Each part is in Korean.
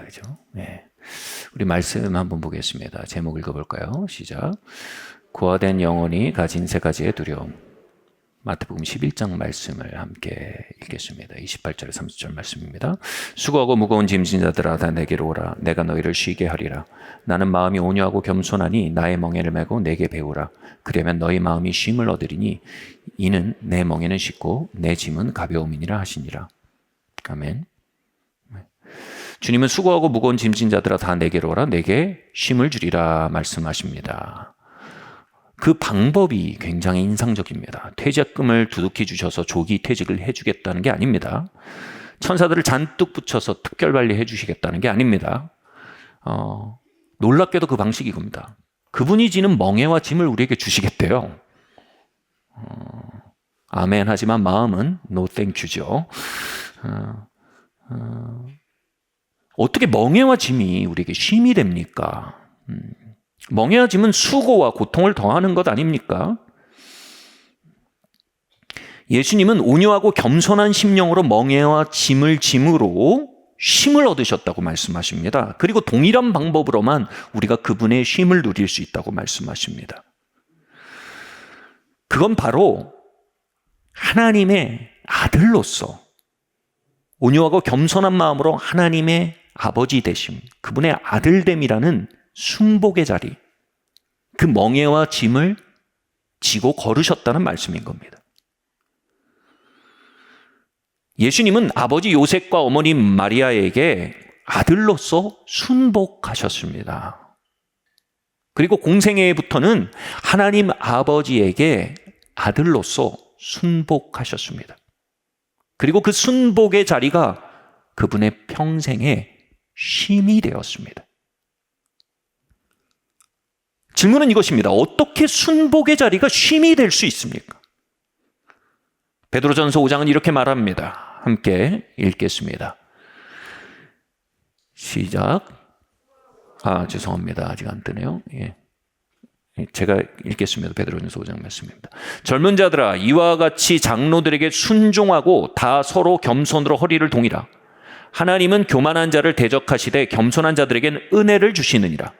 그죠? 네. 우리 말씀 한번 보겠습니다. 제목 읽어볼까요? 시작. 고아된 영혼이 가진 세 가지의 두려움. 마태복음 11장 말씀을 함께 읽겠습니다. 28절 30절 말씀입니다. 수고하고 무거운 짐진 자들아 다 내게로 오라. 내가 너희를 쉬게 하리라. 나는 마음이 온유하고 겸손하니 나의 멍에를 메고 내게 배우라. 그러면 너희 마음이 쉼을 얻으리니 이는 내 멍에는 쉽고 내 짐은 가벼움이니라 하시니라. 아멘. 주님은 수고하고 무거운 짐진 자들아 다 내게로 오라. 내게 쉼을 주리라 말씀하십니다. 그 방법이 굉장히 인상적입니다. 퇴직금을 두둑히 주셔서 조기 퇴직을 해주겠다는 게 아닙니다. 천사들을 잔뜩 붙여서 특별 관리해 주시겠다는 게 아닙니다. 놀랍게도 그 방식이 이겁니다. 그분이 지는 멍에와 짐을 우리에게 주시겠대요. 아멘 하지만 마음은 no thank you죠. 어떻게 멍에와 짐이 우리에게 쉼이 됩니까? 멍에와 짐은 수고와 고통을 더하는 것 아닙니까? 예수님은 온유하고 겸손한 심령으로 멍에와 짐을 짐으로 쉼을 얻으셨다고 말씀하십니다. 그리고 동일한 방법으로만 우리가 그분의 쉼을 누릴 수 있다고 말씀하십니다. 그건 바로 하나님의 아들로서 온유하고 겸손한 마음으로 하나님의 아버지 되심, 그분의 아들됨이라는 순복의 자리, 그 멍에와 짐을 지고 걸으셨다는 말씀인 겁니다. 예수님은 아버지 요셉과 어머니 마리아에게 아들로서 순복하셨습니다. 그리고 공생애부터는 하나님 아버지에게 아들로서 순복하셨습니다. 그리고 그 순복의 자리가 그분의 평생의 쉼이 되었습니다. 질문은 이것입니다. 어떻게 순복의 자리가 쉼이 될 수 있습니까? 베드로전서 5장은 이렇게 말합니다. 함께 읽겠습니다. 시작. 죄송합니다. 아직 안 뜨네요. 예. 제가 읽겠습니다. 베드로전서 5장 말씀입니다. 젊은 자들아 이와 같이 장로들에게 순종하고 다 서로 겸손으로 허리를 동이라. 하나님은 교만한 자를 대적하시되 겸손한 자들에게는 은혜를 주시느니라.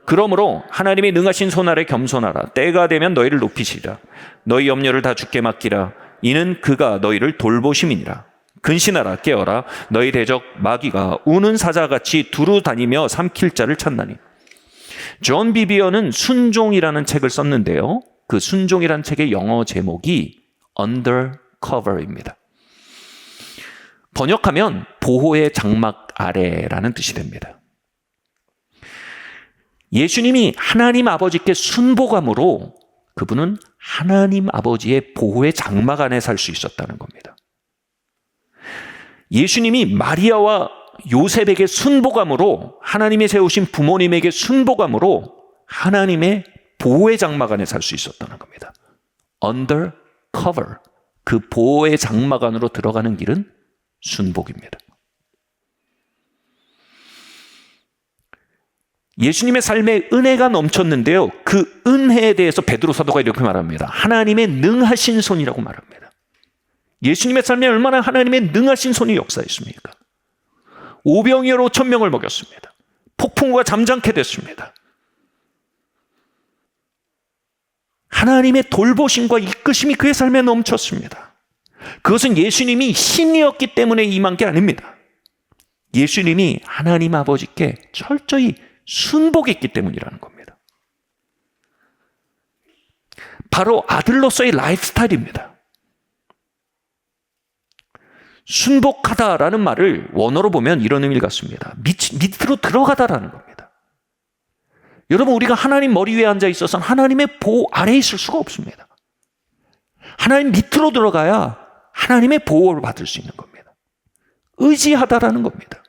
그러므로 하나님의 능하신 손 아래 겸손하라. 때가 되면 너희를 높이시리라. 너희 염려를 다 주께 맡기라. 이는 그가 너희를 돌보심이니라. 근신하라. 깨어라. 너희 대적 마귀가 우는 사자같이 두루 다니며 삼킬 자를 찾나니. 존 비비어는 순종이라는 책을 썼는데요. 그 순종이라는 책의 영어 제목이 Undercover입니다. 번역하면 보호의 장막 아래라는 뜻이 됩니다. 예수님이 하나님 아버지께 순복함으로 그분은 하나님 아버지의 보호의 장막 안에 살 수 있었다는 겁니다. 예수님이 마리아와 요셉에게 순복함으로 하나님이 세우신 부모님에게 순복함으로 하나님의 보호의 장막 안에 살 수 있었다는 겁니다. Under cover, 그 보호의 장막 안으로 들어가는 길은 순복입니다. 예수님의 삶에 은혜가 넘쳤는데요. 그 은혜에 대해서 베드로 사도가 이렇게 말합니다. 하나님의 능하신 손이라고 말합니다. 예수님의 삶에 얼마나 하나님의 능하신 손이 역사했습니까? 오병이어로 5,000명을 먹였습니다. 폭풍우가 잠잠케 됐습니다. 하나님의 돌보심과 이끄심이 그의 삶에 넘쳤습니다. 그것은 예수님이 신이었기 때문에 임한 게 아닙니다. 예수님이 하나님 아버지께 철저히 순복했기 때문이라는 겁니다. 바로 아들로서의 라이프 스타일입니다. 순복하다라는 말을 원어로 보면 이런 의미를 갖습니다. 밑으로 들어가다라는 겁니다. 여러분, 우리가 하나님 머리 위에 앉아 있어서는 하나님의 보호 아래에 있을 수가 없습니다. 하나님 밑으로 들어가야 하나님의 보호를 받을 수 있는 겁니다. 의지하다라는 겁니다.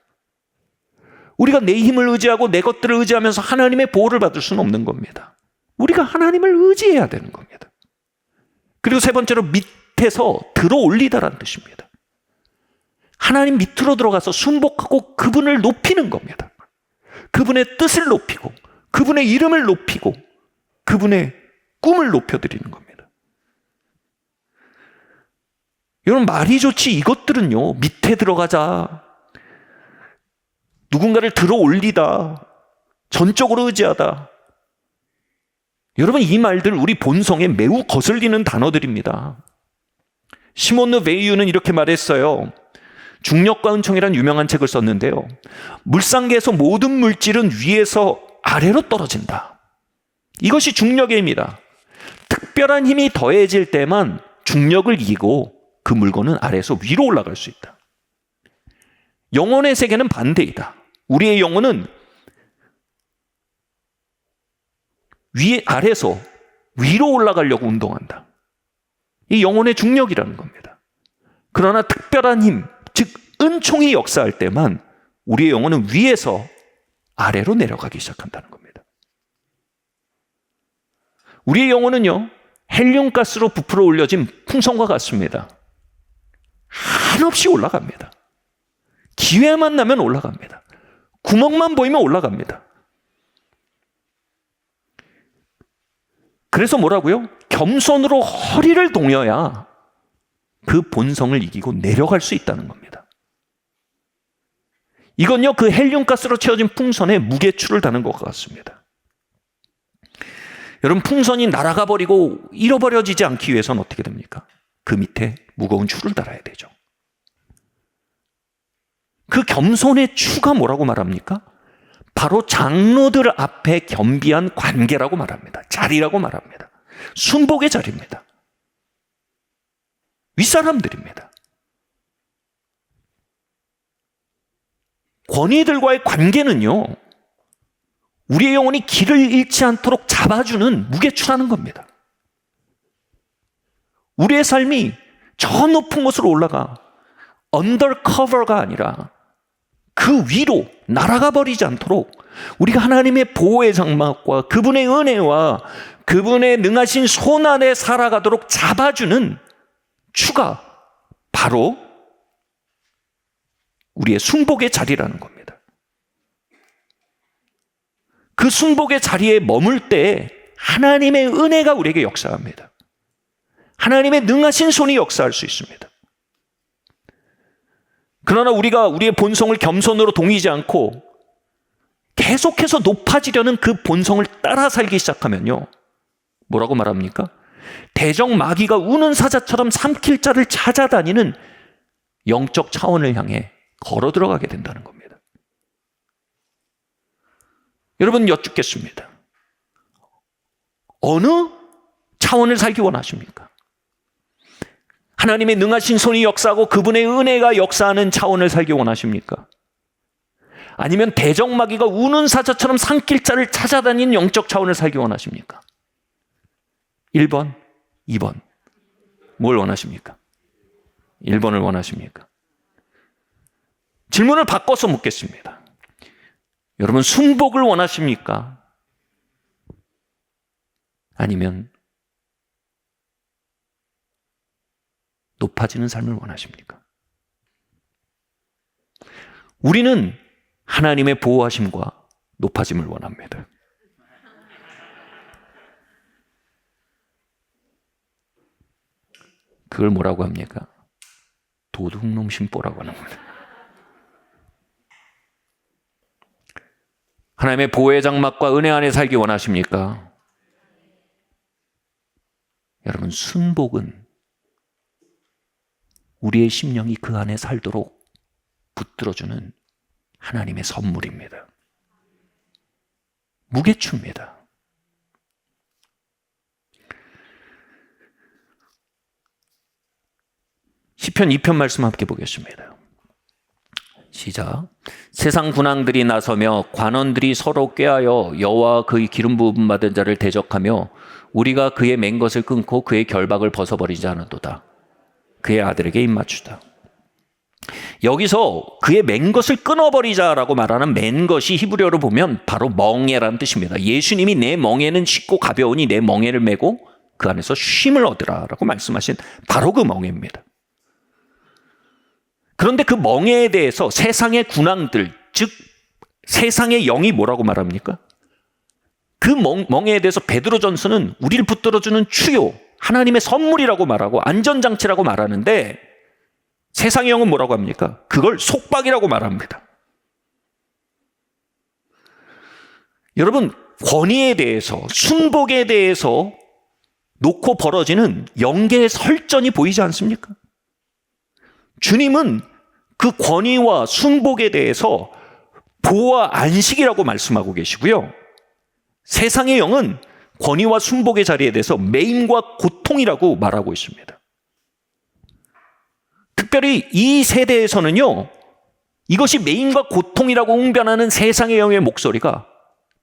우리가 내 힘을 의지하고 내 것들을 의지하면서 하나님의 보호를 받을 수는 없는 겁니다. 우리가 하나님을 의지해야 되는 겁니다. 그리고 세 번째로 밑에서 들어 올리다라는 뜻입니다. 하나님 밑으로 들어가서 순복하고 그분을 높이는 겁니다. 그분의 뜻을 높이고 그분의 이름을 높이고 그분의 꿈을 높여드리는 겁니다. 여러분, 말이 좋지 이것들은요, 밑에 들어가자, 누군가를 들어 올리다, 전적으로 의지하다. 여러분, 이 말들 우리 본성에 매우 거슬리는 단어들입니다. 시몬 르 베이유는 이렇게 말했어요. 중력과 은총이란 유명한 책을 썼는데요. 물상계에서 모든 물질은 위에서 아래로 떨어진다. 이것이 중력의 힘이다. 특별한 힘이 더해질 때만 중력을 이기고 그 물건은 아래에서 위로 올라갈 수 있다. 영혼의 세계는 반대이다. 우리의 영혼은 아래에서 위로 올라가려고 운동한다. 이 영혼의 중력이라는 겁니다. 그러나 특별한 힘, 즉 은총이 역사할 때만 우리의 영혼은 위에서 아래로 내려가기 시작한다는 겁니다. 우리의 영혼은요, 헬륨가스로 부풀어 올려진 풍선과 같습니다. 한없이 올라갑니다. 기회만 나면 올라갑니다. 구멍만 보이면 올라갑니다. 그래서 뭐라고요? 겸손으로 허리를 동여야 그 본성을 이기고 내려갈 수 있다는 겁니다. 이건요, 그 헬륨가스로 채워진 풍선에 무게추를 다는 것 같습니다. 여러분, 풍선이 날아가 버리고 잃어버려지지 않기 위해서는 어떻게 됩니까? 그 밑에 무거운 추를 달아야 되죠. 그 겸손의 추가 뭐라고 말합니까? 바로 장로들 앞에 겸비한 관계라고 말합니다. 자리라고 말합니다. 순복의 자리입니다. 윗사람들입니다. 권위들과의 관계는요, 우리의 영혼이 길을 잃지 않도록 잡아주는 무게추라는 겁니다. 우리의 삶이 저 높은 곳으로 올라가 언더커버가 아니라 그 위로 날아가 버리지 않도록 우리가 하나님의 보호의 장막과 그분의 은혜와 그분의 능하신 손 안에 살아가도록 잡아주는 추가, 바로 우리의 순복의 자리라는 겁니다. 그 순복의 자리에 머물 때 하나님의 은혜가 우리에게 역사합니다. 하나님의 능하신 손이 역사할 수 있습니다. 그러나 우리가 우리의 본성을 겸손으로 동이지 않고 계속해서 높아지려는 그 본성을 따라 살기 시작하면요, 뭐라고 말합니까? 대적마귀가 우는 사자처럼 삼킬 자를 찾아다니는 영적 차원을 향해 걸어 들어가게 된다는 겁니다. 여러분, 여쭙겠습니다. 어느 차원을 살기 원하십니까? 하나님의 능하신 손이 역사하고 그분의 은혜가 역사하는 차원을 살기 원하십니까? 아니면 대적마귀가 우는 사자처럼 삼킬 자를 찾아다니는 영적 차원을 살기 원하십니까? 1번, 2번. 뭘 원하십니까? 1번을 원하십니까? 질문을 바꿔서 묻겠습니다. 여러분, 순복을 원하십니까? 아니면 높아지는 삶을 원하십니까? 우리는 하나님의 보호하심과 높아짐을 원합니다. 그걸 뭐라고 합니까? 도둑놈 심보라고 하는 겁니다. 하나님의 보호의 장막과 은혜 안에 살기 원하십니까? 여러분, 순복은 우리의 심령이 그 안에 살도록 붙들어주는 하나님의 선물입니다. 무게추입니다. 시편 2편 말씀 함께 보겠습니다. 시작. 세상 군왕들이 나서며 관원들이 서로 꾀하여 여호와 그의 기름 부음 받은 자를 대적하며 우리가 그의 맨 것을 끊고 그의 결박을 벗어버리지 않았도다. 그의 아들에게 입맞추다. 여기서 그의 맨 것을 끊어버리자라고 말하는 맨 것이 히브리어로 보면 바로 멍에라는 뜻입니다. 예수님이 내 멍에는 쉽고 가벼우니 내 멍에를 메고 그 안에서 쉼을 얻으라라고 말씀하신 바로 그 멍에입니다. 그런데 그 멍에에 대해서 세상의 군왕들, 즉 세상의 영이 뭐라고 말합니까? 그 멍에에 대해서 베드로전서는 우리를 붙들어주는 추요, 하나님의 선물이라고 말하고 안전장치라고 말하는데 세상의 영은 뭐라고 합니까? 그걸 속박이라고 말합니다. 여러분, 권위에 대해서, 순복에 대해서 놓고 벌어지는 영계의 설전이 보이지 않습니까? 주님은 그 권위와 순복에 대해서 보호와 안식이라고 말씀하고 계시고요. 세상의 영은 권위와 순복의 자리에 대해서 매임과 고통이라고 말하고 있습니다. 특별히 이 세대에서는요, 이것이 매임과 고통이라고 웅변하는 세상의 영의 목소리가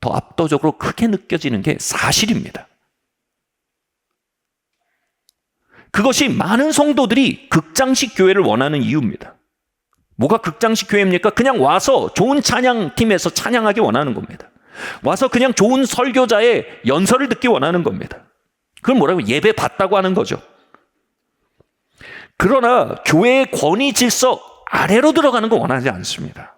더 압도적으로 크게 느껴지는 게 사실입니다. 그것이 많은 성도들이 극장식 교회를 원하는 이유입니다. 뭐가 극장식 교회입니까? 그냥 와서 좋은 찬양팀에서 찬양하기 원하는 겁니다. 와서 그냥 좋은 설교자의 연설을 듣기 원하는 겁니다. 그걸 뭐라고? 예배 받다고 하는 거죠. 그러나 교회의 권위 질서 아래로 들어가는 거 원하지 않습니다.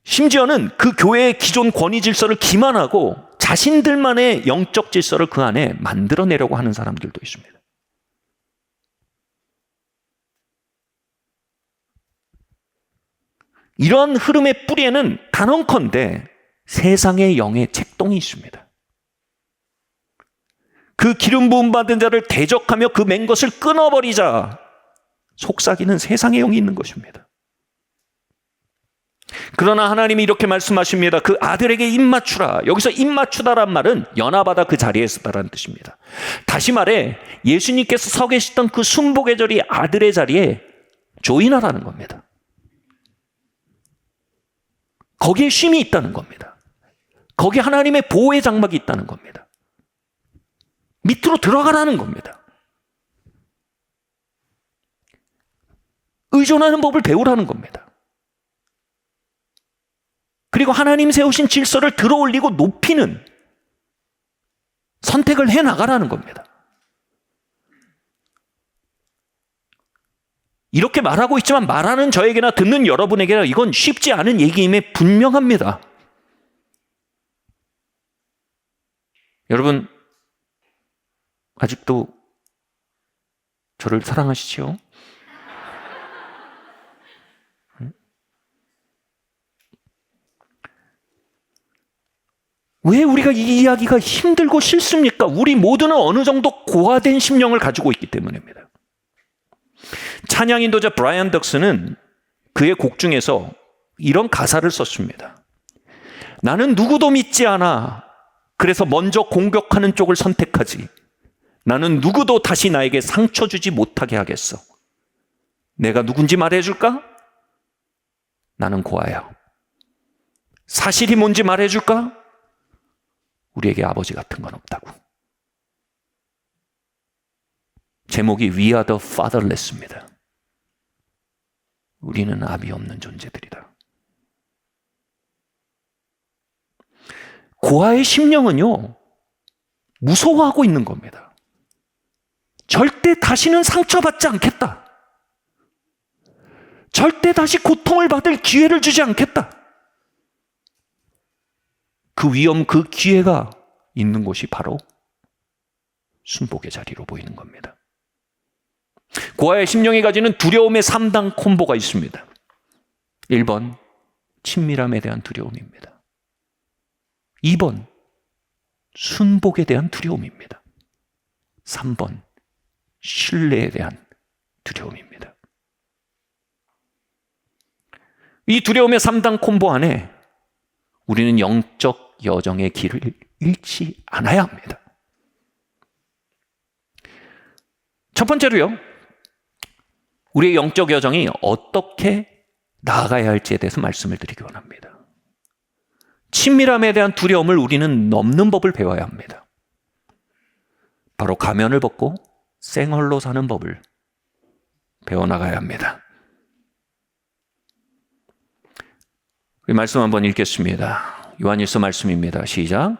심지어는 그 교회의 기존 권위 질서를 기만하고 자신들만의 영적 질서를 그 안에 만들어내려고 하는 사람들도 있습니다. 이러한 흐름의 뿌리에는 단언컨대 세상의 영의 책동이 있습니다. 그 기름 부음 받은 자를 대적하며 그 맨 것을 끊어버리자 속삭이는 세상의 영이 있는 것입니다. 그러나 하나님이 이렇게 말씀하십니다. 그 아들에게 입맞추라. 여기서 입맞추다란 말은 연합하다, 그 자리에 서다라는 뜻입니다. 다시 말해 예수님께서 서 계시던 그 순복의 자리, 아들의 자리에 조인하라는 겁니다. 거기에 쉼이 있다는 겁니다. 거기에 하나님의 보호의 장막이 있다는 겁니다. 밑으로 들어가라는 겁니다. 의존하는 법을 배우라는 겁니다. 그리고 하나님 세우신 질서를 들어올리고 높이는 선택을 해나가라는 겁니다. 이렇게 말하고 있지만 말하는 저에게나 듣는 여러분에게나 이건 쉽지 않은 얘기임에 분명합니다. 여러분, 아직도 저를 사랑하시지요? 왜 우리가 이 이야기가 힘들고 싫습니까? 우리 모두는 어느 정도 고화된 심령을 가지고 있기 때문입니다. 찬양 인도자 브라이언 덕스는 그의 곡 중에서 이런 가사를 썼습니다. 나는 누구도 믿지 않아. 그래서 먼저 공격하는 쪽을 선택하지. 나는 누구도 다시 나에게 상처 주지 못하게 하겠어. 내가 누군지 말해줄까? 나는 고아야. 사실이 뭔지 말해줄까? 우리에게 아버지 같은 건 없다고. 제목이 We are the fatherless입니다. 우리는 아비 없는 존재들이다. 고아의 심령은요, 무서워하고 있는 겁니다. 절대 다시는 상처받지 않겠다. 절대 다시 고통을 받을 기회를 주지 않겠다. 그 위험, 그 기회가 있는 곳이 바로 순복의 자리로 보이는 겁니다. 고아의 심령이 가지는 두려움의 3단 콤보가 있습니다. 1번, 친밀함에 대한 두려움입니다. 2번, 순복에 대한 두려움입니다. 3번, 신뢰에 대한 두려움입니다. 이 두려움의 3단 콤보 안에 우리는 영적 여정의 길을 잃지 않아야 합니다. 첫 번째로요, 우리의 영적 여정이 어떻게 나아가야 할지에 대해서 말씀을 드리기 원합니다. 친밀함에 대한 두려움을 우리는 넘는 법을 배워야 합니다. 바로 가면을 벗고 생얼로 사는 법을 배워나가야 합니다. 우리 말씀 한번 읽겠습니다. 요한일서 말씀입니다. 시작.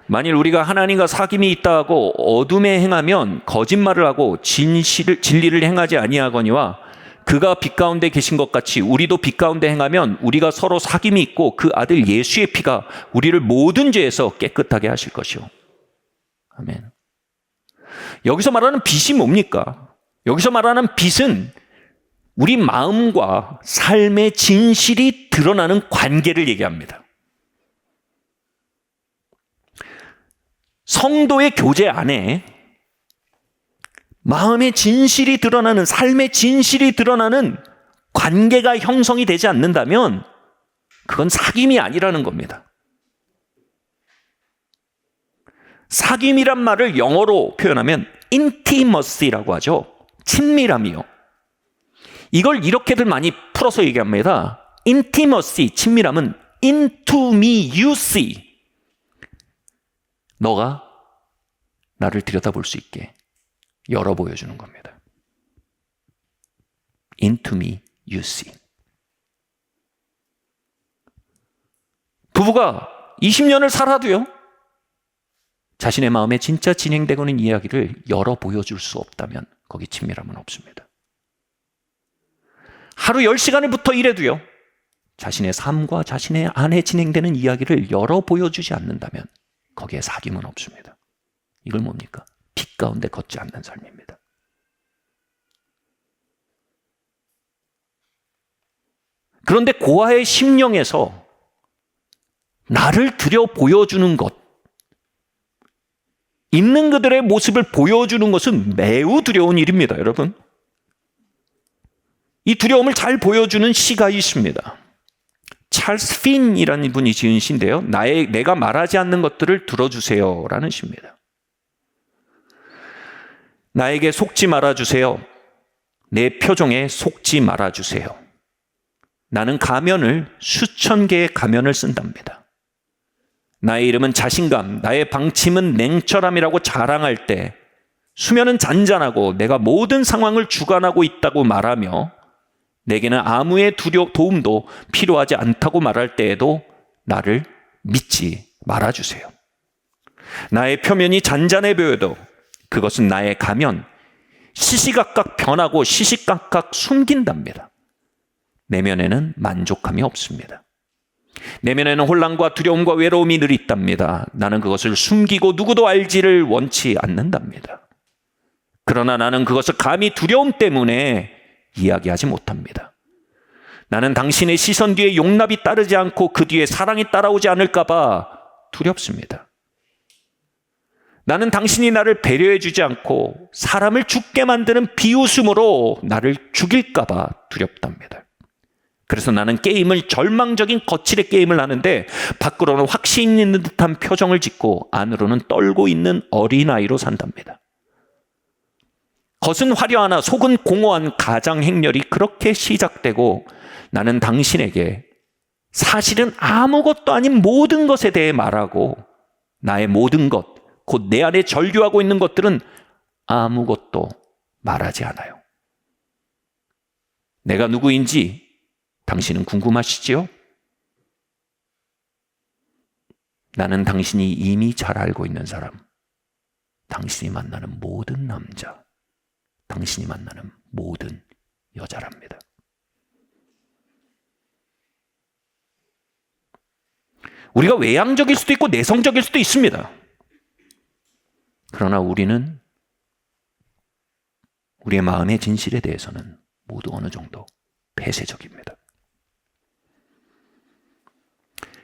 만일 우리가 하나님과 사귐이 있다 하고 어둠에 행하면 거짓말을 하고 진리를 행하지 아니하거니와 그가 빛 가운데 계신 것 같이 우리도 빛 가운데 행하면 우리가 서로 사귐이 있고 그 아들 예수의 피가 우리를 모든 죄에서 깨끗하게 하실 것이요. 아멘. 여기서 말하는 빛이 뭡니까? 여기서 말하는 빛은 우리 마음과 삶의 진실이 드러나는 관계를 얘기합니다. 성도의 교제 안에 마음의 진실이 드러나는, 삶의 진실이 드러나는 관계가 형성이 되지 않는다면 그건 사귐이 아니라는 겁니다. 사귐이란 말을 영어로 표현하면 intimacy라고 하죠. 친밀함이요. 이걸 이렇게들 많이 풀어서 얘기합니다. intimacy, 친밀함은 into me you see. 너가 나를 들여다볼 수 있게 열어 보여주는 겁니다. into me you see. 부부가 20년을 살아도요, 자신의 마음에 진짜 진행되고 있는 이야기를 열어 보여줄 수 없다면 거기 친밀함은 없습니다. 하루 10시간을 붙어 일해도요, 자신의 삶과 자신의 안에 진행되는 이야기를 열어 보여주지 않는다면 거기에 사귐은 없습니다. 이걸 뭡니까? 빛 가운데 걷지 않는 삶입니다. 그런데 고아의 심령에서 나를 들여 보여주는 것, 있는 그들의 모습을 보여주는 것은 매우 두려운 일입니다, 여러분. 이 두려움을 잘 보여주는 시가 있습니다. 찰스 핀이라는 분이 지은 시인데요. 내가 말하지 않는 것들을 들어주세요 라는 시입니다. 나에게 속지 말아주세요. 내 표정에 속지 말아주세요. 나는 가면을 수천 개의 가면을 쓴답니다. 나의 이름은 자신감, 나의 방침은 냉철함이라고 자랑할 때 수면은 잔잔하고 내가 모든 상황을 주관하고 있다고 말하며 내게는 아무의 도움도 필요하지 않다고 말할 때에도 나를 믿지 말아주세요. 나의 표면이 잔잔해 보여도 그것은 나의 가면, 시시각각 변하고 시시각각 숨긴답니다. 내면에는 만족함이 없습니다. 내면에는 혼란과 두려움과 외로움이 늘 있답니다. 나는 그것을 숨기고 누구도 알지를 원치 않는답니다. 그러나 나는 그것을 감히 두려움 때문에 이야기하지 못합니다. 나는 당신의 시선 뒤에 용납이 따르지 않고 그 뒤에 사랑이 따라오지 않을까 봐 두렵습니다. 나는 당신이 나를 배려해 주지 않고 사람을 죽게 만드는 비웃음으로 나를 죽일까 봐 두렵답니다. 그래서 나는 게임을, 절망적인 거칠의 게임을 하는데 밖으로는 확신 있는 듯한 표정을 짓고 안으로는 떨고 있는 어린아이로 산답니다. 겉은 화려하나 속은 공허한 가장 행렬이 그렇게 시작되고 나는 당신에게 사실은 아무것도 아닌 모든 것에 대해 말하고 나의 모든 것, 곧 내 안에 절규하고 있는 것들은 아무것도 말하지 않아요. 내가 누구인지 당신은 궁금하시지요? 나는 당신이 이미 잘 알고 있는 사람, 당신이 만나는 모든 남자, 당신이 만나는 모든 여자랍니다. 우리가 외향적일 수도 있고 내성적일 수도 있습니다. 그러나 우리는 우리의 마음의 진실에 대해서는 모두 어느 정도 폐쇄적입니다.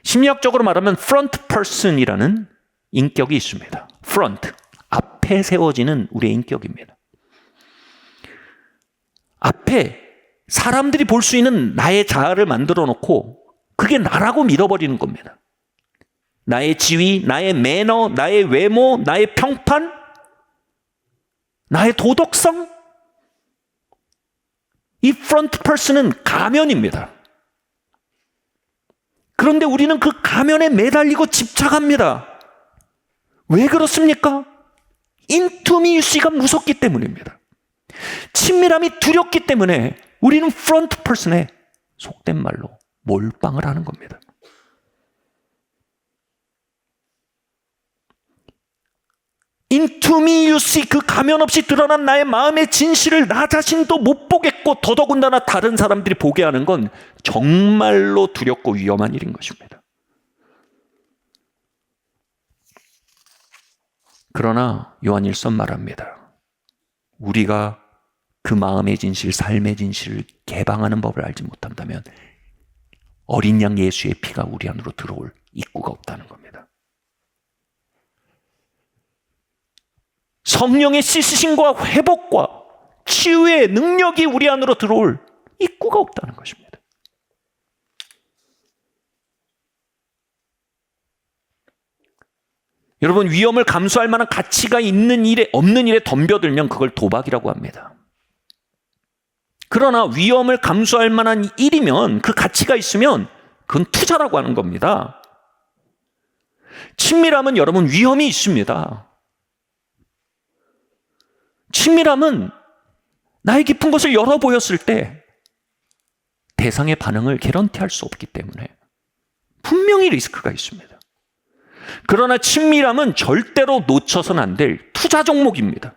심리학적으로 말하면 front person이라는 인격이 있습니다. front, 앞에 세워지는 우리의 인격입니다. 앞에 사람들이 볼 수 있는 나의 자아를 만들어 놓고 그게 나라고 믿어버리는 겁니다. 나의 지위, 나의 매너, 나의 외모, 나의 평판, 나의 도덕성. 이 프런트 퍼슨은 가면입니다. 그런데 우리는 그 가면에 매달리고 집착합니다. 왜 그렇습니까? 인투미시가 무섭기 때문입니다. 친밀함이 두렵기 때문에 우리는 프런트 퍼슨에 속된 말로 몰빵을 하는 겁니다. 인투미 유시, 그 가면 없이 드러난 나의 마음의 진실을 나 자신도 못 보겠고 더더군다나 다른 사람들이 보게 하는 건 정말로 두렵고 위험한 일인 것입니다. 그러나 요한일서 말합니다. 우리가 그 마음의 진실, 삶의 진실을 개방하는 법을 알지 못한다면 어린 양 예수의 피가 우리 안으로 들어올 입구가 없다는 겁니다. 성령의 씻으심과 회복과 치유의 능력이 우리 안으로 들어올 입구가 없다는 것입니다. 여러분, 위험을 감수할 만한 가치가 있는 일에 없는 일에 덤벼들면 그걸 도박이라고 합니다. 그러나 위험을 감수할 만한 일이면, 그 가치가 있으면 그건 투자라고 하는 겁니다. 친밀함은 여러분 위험이 있습니다. 친밀함은 나의 깊은 것을 열어 보였을 때 대상의 반응을 개런티할 수 없기 때문에 분명히 리스크가 있습니다. 그러나 친밀함은 절대로 놓쳐서는 안 될 투자 종목입니다.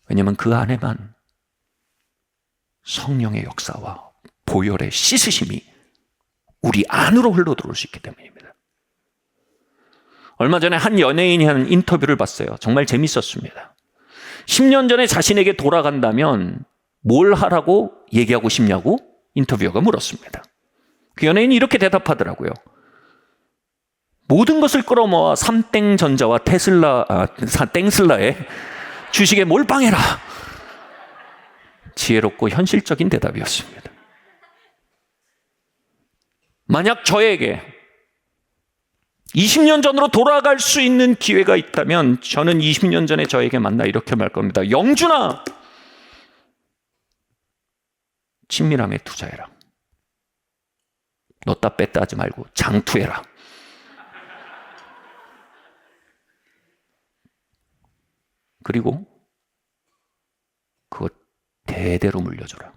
왜냐하면 그 안에만 성령의 역사와 보혈의 씻으심이 우리 안으로 흘러들어올 수 있기 때문입니다. 얼마 전에 한 연예인이 하는 인터뷰를 봤어요. 정말 재밌었습니다. 10년 전에 자신에게 돌아간다면 뭘 하라고 얘기하고 싶냐고 인터뷰어가 물었습니다. 그 연예인이 이렇게 대답하더라고요. 모든 것을 끌어모아 삼땡전자와 땡슬라의 주식에 몰빵해라. 지혜롭고 현실적인 대답이었습니다. 만약 저에게 20년 전으로 돌아갈 수 있는 기회가 있다면 저는 20년 전에 저에게 만나 이렇게 말 겁니다. 영준아, 친밀함에 투자해라. 넣다 뺐다 하지 말고 장투해라. 그리고 그거 대대로 물려줘라.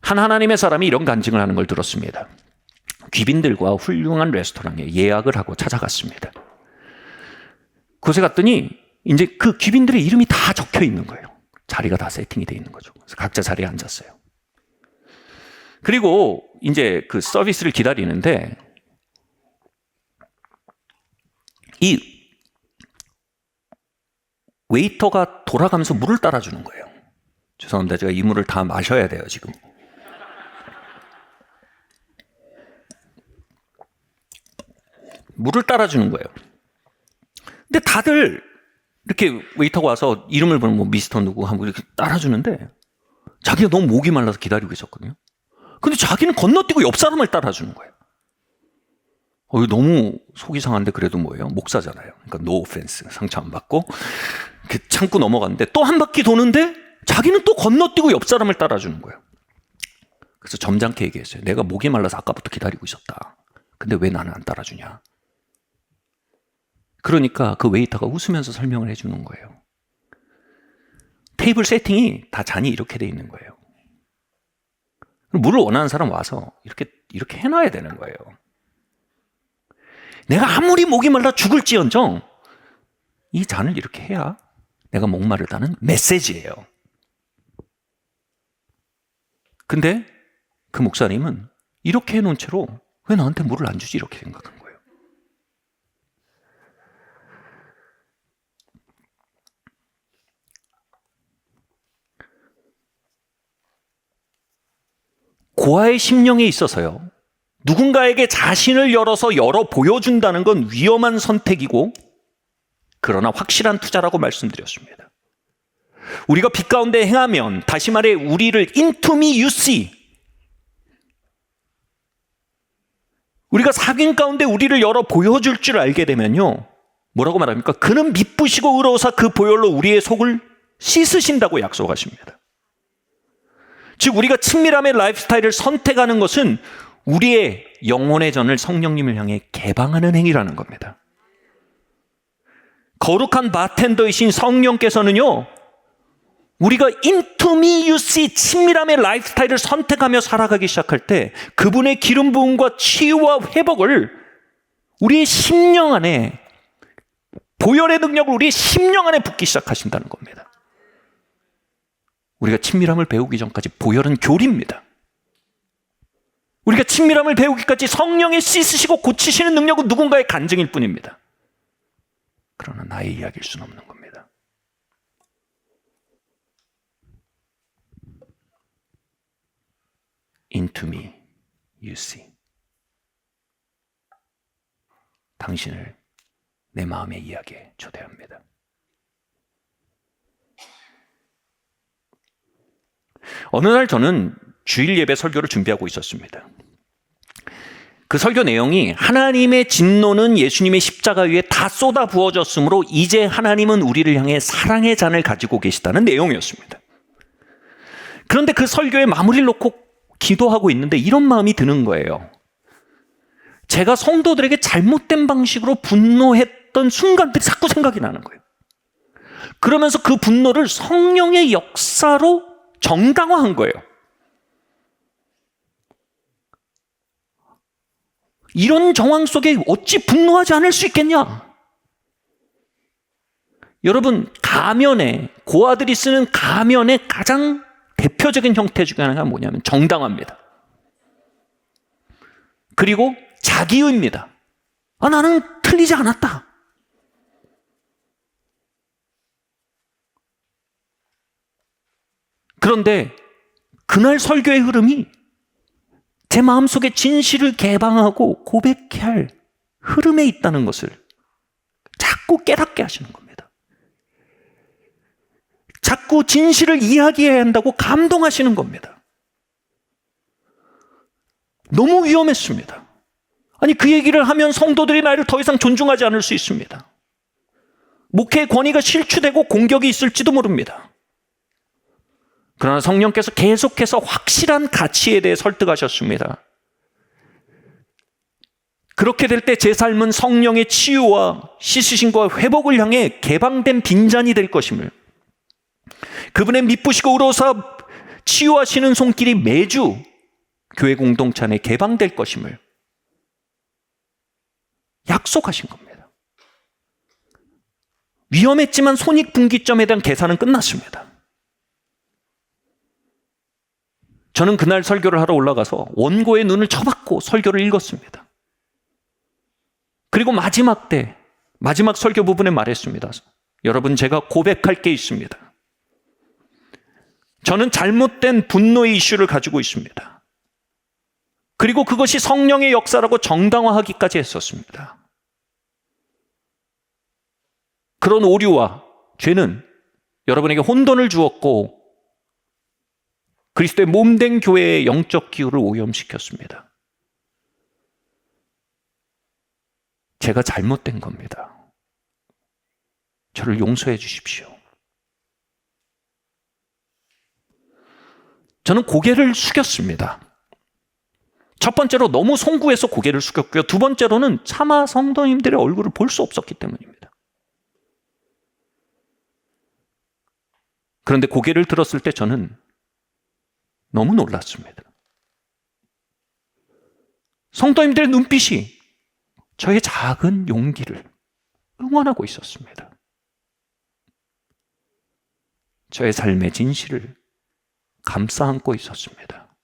한 하나님의 사람이 이런 간증을 하는 걸 들었습니다. 귀빈들과 훌륭한 레스토랑에 예약을 하고 찾아갔습니다. 그곳에 갔더니 이제 그 귀빈들의 이름이 다 적혀 있는 거예요. 자리가 다 세팅이 돼 있는 거죠. 그래서 각자 자리에 앉았어요. 그리고 이제 그 서비스를 기다리는데 이 웨이터가 돌아가면서 물을 따라주는 거예요. 죄송합니다. 제가 이 물을 다 마셔야 돼요, 지금. 물을 따라주는 거예요. 근데 다들 이렇게 웨이터가 와서 이름을 부르면 뭐 미스터 누구 하고 이렇게 따라주는데 자기가 너무 목이 말라서 기다리고 있었거든요. 근데 자기는 건너뛰고 옆 사람을 따라주는 거예요. 이거 너무 속이 상한데 그래도 뭐예요? 목사잖아요. 그러니까 no offense, 상처 안 받고 참고 넘어갔는데 또 한 바퀴 도는데 자기는 또 건너뛰고 옆 사람을 따라주는 거예요. 그래서 점잖게 얘기했어요. 내가 목이 말라서 아까부터 기다리고 있었다. 근데 왜 나는 안 따라주냐? 그러니까 그 웨이터가 웃으면서 설명을 해주는 거예요. 테이블 세팅이 다 잔이 이렇게 돼 있는 거예요. 물을 원하는 사람 와서 이렇게 해놔야 되는 거예요. 내가 아무리 목이 말라 죽을지언정 이 잔을 이렇게 해야 내가 목마르다는 메시지예요. 근데 그 목사님은 이렇게 해놓은 채로 왜 나한테 물을 안 주지? 이렇게 생각한 거예요. 고아의 심령에 있어서요, 누군가에게 자신을 열어서 열어 보여준다는 건 위험한 선택이고 그러나 확실한 투자라고 말씀드렸습니다. 우리가 빛 가운데 행하면, 다시 말해 우리를 into me you see, 우리가 사귐 가운데 우리를 열어 보여줄 줄 알게 되면요, 뭐라고 말합니까? 그는 미쁘시고 의로우사 그 보혈로 우리의 속을 씻으신다고 약속하십니다. 즉 우리가 친밀함의 라이프스타일을 선택하는 것은 우리의 영혼의 전을 성령님을 향해 개방하는 행위라는 겁니다. 거룩한 바텐더이신 성령께서는요, 우리가 into me you see, 친밀함의 라이프스타일을 선택하며 살아가기 시작할 때 그분의 기름 부음과 치유와 회복을 우리의 심령 안에, 보혈의 능력을 우리의 심령 안에 붓기 시작하신다는 겁니다. 우리가 친밀함을 배우기 전까지 보혈은 교리입니다. 우리가 친밀함을 배우기까지 성령의 씻으시고 고치시는 능력은 누군가의 간증일 뿐입니다. 그러나 나의 이야기일 수는 없는 겁니다. Into me you see. 당신을 내 마음의 이야기에 초대합니다. 어느 날 저는 주일 예배 설교를 준비하고 있었습니다. 그 설교 내용이 하나님의 진노는 예수님의 십자가 위에 다 쏟아 부어졌으므로 이제 하나님은 우리를 향해 사랑의 잔을 가지고 계시다는 내용이었습니다. 그런데 그 설교의 마무리를 놓고 기도하고 있는데 이런 마음이 드는 거예요. 제가 성도들에게 잘못된 방식으로 분노했던 순간들이 자꾸 생각이 나는 거예요. 그러면서 그 분노를 성령의 역사로 정당화한 거예요. 이런 정황 속에 어찌 분노하지 않을 수 있겠냐? 여러분, 고아들이 쓰는 가면의 가장 대표적인 형태 중에 하나가 뭐냐면 정당화입니다. 그리고 자기의입니다. 나는 틀리지 않았다. 그런데 그날 설교의 흐름이 제 마음속에 진실을 개방하고 고백해야 할 흐름에 있다는 것을 자꾸 깨닫게 하시는 겁니다. 자꾸 진실을 이야기해야 한다고 감동하시는 겁니다. 너무 위험했습니다. 아니, 그 얘기를 하면 성도들이 나를 더 이상 존중하지 않을 수 있습니다. 목회의 권위가 실추되고 공격이 있을지도 모릅니다. 그러나 성령께서 계속해서 확실한 가치에 대해 설득하셨습니다. 그렇게 될 때 제 삶은 성령의 치유와 씻으심과 회복을 향해 개방된 빈잔이 될 것임을, 그분의 미쁘시고 의로사 치유하시는 손길이 매주 교회 공동체 안에 개방될 것임을 약속하신 겁니다. 위험했지만 손익분기점에 대한 계산은 끝났습니다. 저는 그날 설교를 하러 올라가서 원고의 눈을 쳐박고 설교를 읽었습니다. 그리고 마지막 설교 부분에 말했습니다. 여러분, 제가 고백할 게 있습니다. 저는 잘못된 분노의 이슈를 가지고 있습니다. 그리고 그것이 성령의 역사라고 정당화하기까지 했었습니다. 그런 오류와 죄는 여러분에게 혼돈을 주었고 그리스도의 몸된 교회의 영적 기후를 오염시켰습니다. 제가 잘못된 겁니다. 저를 용서해 주십시오. 저는 고개를 숙였습니다. 첫 번째로 너무 송구해서 고개를 숙였고요. 두 번째로는 차마 성도님들의 얼굴을 볼 수 없었기 때문입니다. 그런데 고개를 들었을 때 저는 너무 놀랐습니다. 성도님들의 눈빛이 저의 작은 용기를 응원하고 있었습니다. 저의 삶의 진실을 감싸 안고 있었습니다.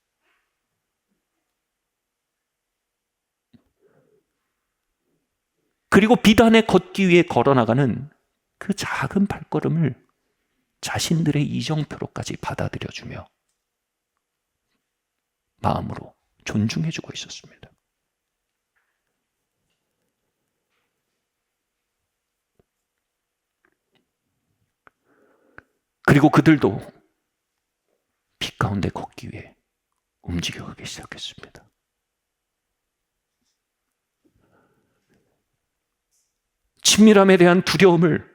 그리고 비단의 걷기 위해 걸어나가는 그 작은 발걸음을 자신들의 이정표로까지 받아들여주며 마음으로 존중해주고 있었습니다. 그리고 그들도 빛 가운데 걷기 위해 움직여가기 시작했습니다. 친밀함에 대한 두려움을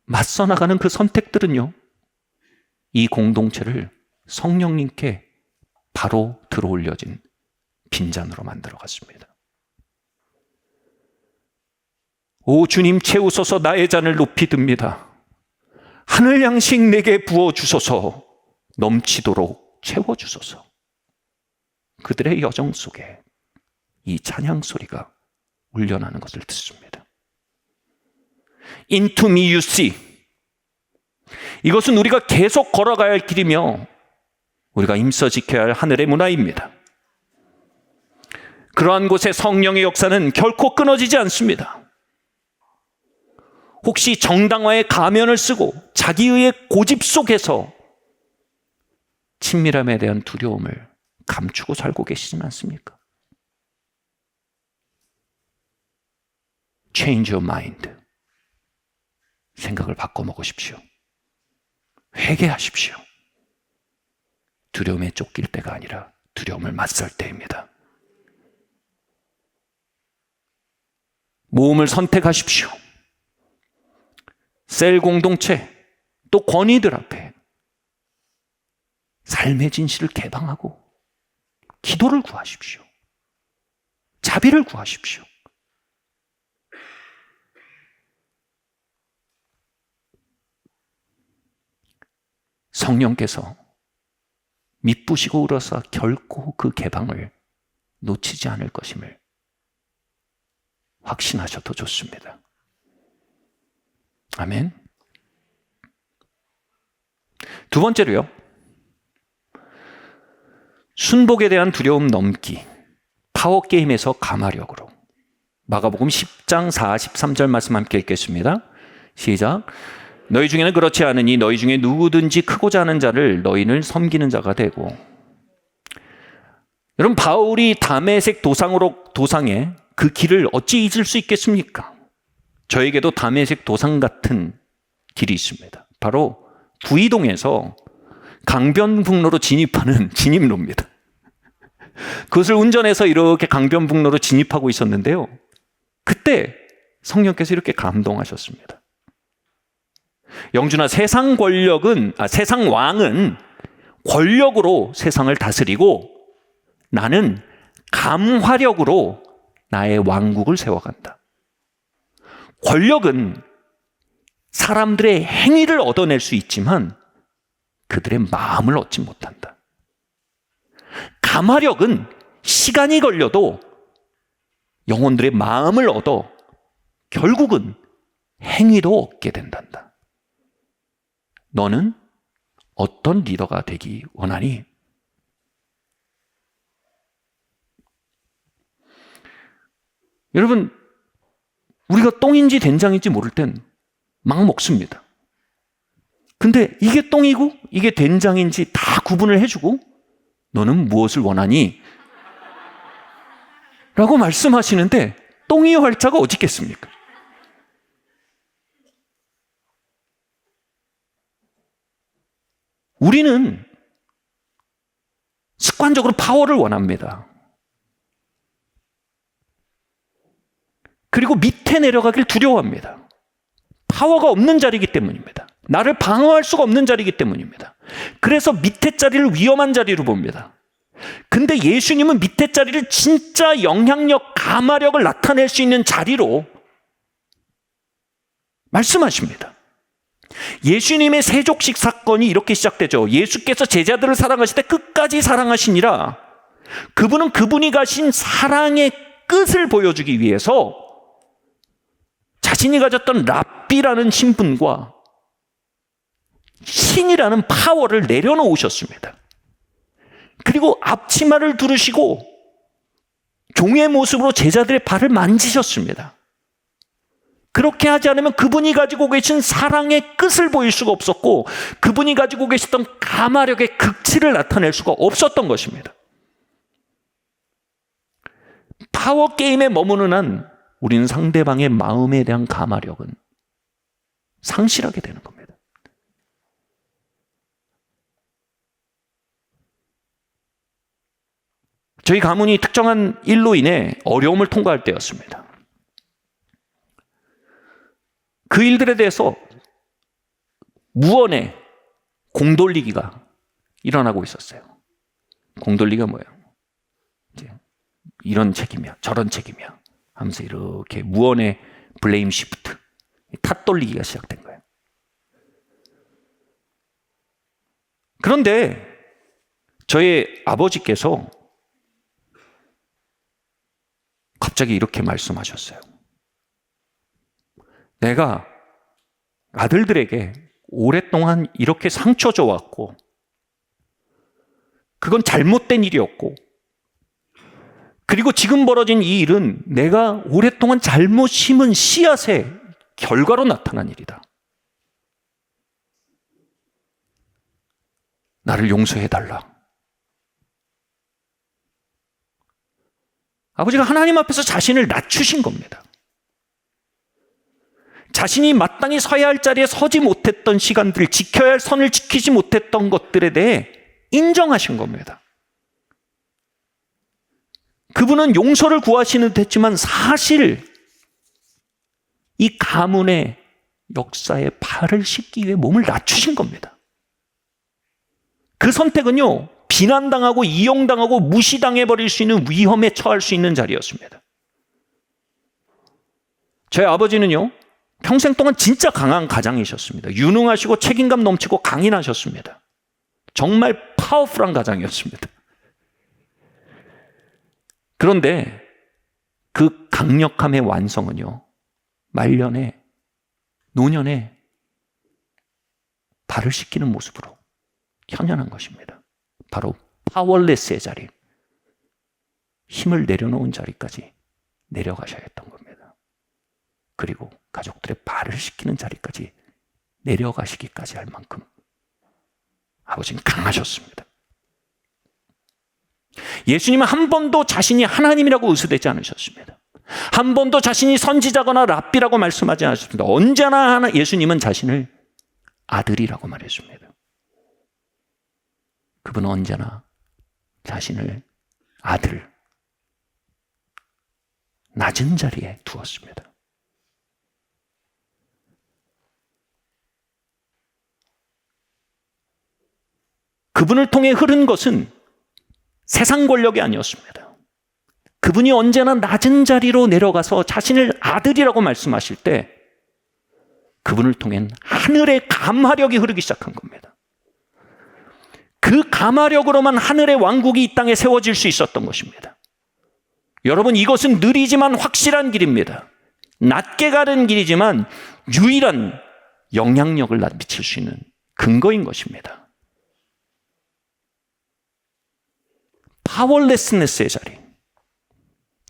맞서 나가는 그 선택들은요, 이 공동체를 성령님께 바로 들어올려진 빈잔으로 만들어갔습니다. 오 주님, 채우소서. 나의 잔을 높이 듭니다. 하늘 양식 내게 부어주소서. 넘치도록 채워주소서. 그들의 여정 속에 이 찬양 소리가 울려나는 것을 듣습니다. Into me you see. 이것은 우리가 계속 걸어가야 할 길이며 우리가 힘써 지켜야 할 하늘의 문화입니다. 그러한 곳에 성령의 역사는 결코 끊어지지 않습니다. 혹시 정당화의 가면을 쓰고 자기의 고집 속에서 친밀함에 대한 두려움을 감추고 살고 계시진 않습니까? Change your mind. 생각을 바꿔먹으십시오. 회개하십시오. 두려움에 쫓길 때가 아니라 두려움을 맞설 때입니다. 모험을 선택하십시오. 셀 공동체, 또 권위들 앞에 삶의 진실을 개방하고 기도를 구하십시오. 자비를 구하십시오. 성령께서 미쁘시고 울어서 결코 그 개방을 놓치지 않을 것임을 확신하셔도 좋습니다. 아멘. 두 번째로요, 순복에 대한 두려움 넘기, 파워게임에서 가마력으로. 마가복음 10장 43절 말씀 함께 읽겠습니다. 시작. 너희 중에는 그렇지 않으니 너희 중에 누구든지 크고자 하는 자를 너희는 섬기는 자가 되고. 여러분, 바울이 다메섹 도상에 그 길을 어찌 잊을 수 있겠습니까? 저에게도 다메섹 도상 같은 길이 있습니다. 바로 구이동에서 강변북로로 진입하는 진입로입니다. 그것을 운전해서 이렇게 강변북로로 진입하고 있었는데요, 그때 성령께서 이렇게 감동하셨습니다. 영준아, 세상 왕은 권력으로 세상을 다스리고 나는 감화력으로 나의 왕국을 세워간다. 권력은 사람들의 행위를 얻어낼 수 있지만 그들의 마음을 얻지 못한다. 감화력은 시간이 걸려도 영혼들의 마음을 얻어 결국은 행위도 얻게 된단다. 너는 어떤 리더가 되기 원하니? 여러분, 우리가 똥인지 된장인지 모를 땐 막 먹습니다. 근데 이게 똥이고 이게 된장인지 다 구분을 해주고 너는 무엇을 원하니? 라고 말씀하시는데 똥이요 할 자가 어디 있겠습니까? 우리는 습관적으로 파워를 원합니다. 그리고 밑에 내려가길 두려워합니다. 파워가 없는 자리이기 때문입니다. 나를 방어할 수가 없는 자리이기 때문입니다. 그래서 밑에 자리를 위험한 자리로 봅니다. 근데 예수님은 밑에 자리를 진짜 영향력, 감화력을 나타낼 수 있는 자리로 말씀하십니다. 예수님의 세족식 사건이 이렇게 시작되죠. 예수께서 제자들을 사랑하실 때 끝까지 사랑하시니라. 그분은 그분이 가신 사랑의 끝을 보여주기 위해서 자신이 가졌던 랍비라는 신분과 신이라는 파워를 내려놓으셨습니다. 그리고 앞치마를 두르시고 종의 모습으로 제자들의 발을 만지셨습니다. 그렇게 하지 않으면 그분이 가지고 계신 사랑의 끝을 보일 수가 없었고 그분이 가지고 계셨던 감화력의 극치를 나타낼 수가 없었던 것입니다. 파워게임에 머무는 한 우리는 상대방의 마음에 대한 감화력은 상실하게 되는 겁니다. 저희 가문이 특정한 일로 인해 어려움을 통과할 때였습니다. 그 일들에 대해서 무언의 공돌리기가 일어나고 있었어요. 공돌리기가 뭐예요? 이제 이런 책임이야, 저런 책임이야 하면서 이렇게 무언의 블레임 시프트, 탓돌리기가 시작된 거예요. 그런데 저희 아버지께서 갑자기 이렇게 말씀하셨어요. 내가 아들들에게 오랫동안 이렇게 상처 줘왔고 그건 잘못된 일이었고 그리고 지금 벌어진 이 일은 내가 오랫동안 잘못 심은 씨앗에 결과로 나타난 일이다. 나를 용서해달라. 아버지가 하나님 앞에서 자신을 낮추신 겁니다. 자신이 마땅히 서야 할 자리에 서지 못했던 시간들, 지켜야 할 선을 지키지 못했던 것들에 대해 인정하신 겁니다. 그분은 용서를 구하시는 듯 했지만 사실 이 가문의 역사에 발을 씻기 위해 몸을 낮추신 겁니다. 그 선택은요, 비난당하고 이용당하고 무시당해버릴 수 있는 위험에 처할 수 있는 자리였습니다. 저희 아버지는요, 평생 동안 진짜 강한 가장이셨습니다. 유능하시고 책임감 넘치고 강인하셨습니다. 정말 파워풀한 가장이었습니다. 그런데 그 강력함의 완성은요, 말년에, 노년에 발을 씻기는 모습으로 현현한 것입니다. 바로 파워레스의 자리, 힘을 내려놓은 자리까지 내려가셔야 했던 겁니다. 그리고 가족들의 발을 씻기는 자리까지 내려가시기까지 할 만큼 아버지는 강하셨습니다. 예수님은 한 번도 자신이 하나님이라고 의수되지 않으셨습니다. 한 번도 자신이 선지자거나 랍비라고 말씀하지 않으셨습니다. 언제나 예수님은 자신을 아들이라고 말했습니다. 그분은 언제나 자신을 아들, 낮은 자리에 두었습니다. 그분을 통해 흐른 것은 세상 권력이 아니었습니다. 그분이 언제나 낮은 자리로 내려가서 자신을 아들이라고 말씀하실 때 그분을 통해 하늘의 감화력이 흐르기 시작한 겁니다. 그 감화력으로만 하늘의 왕국이 이 땅에 세워질 수 있었던 것입니다. 여러분, 이것은 느리지만 확실한 길입니다. 낮게 가는 길이지만 유일한 영향력을 미칠 수 있는 근거인 것입니다. 파워레스네스의 자리,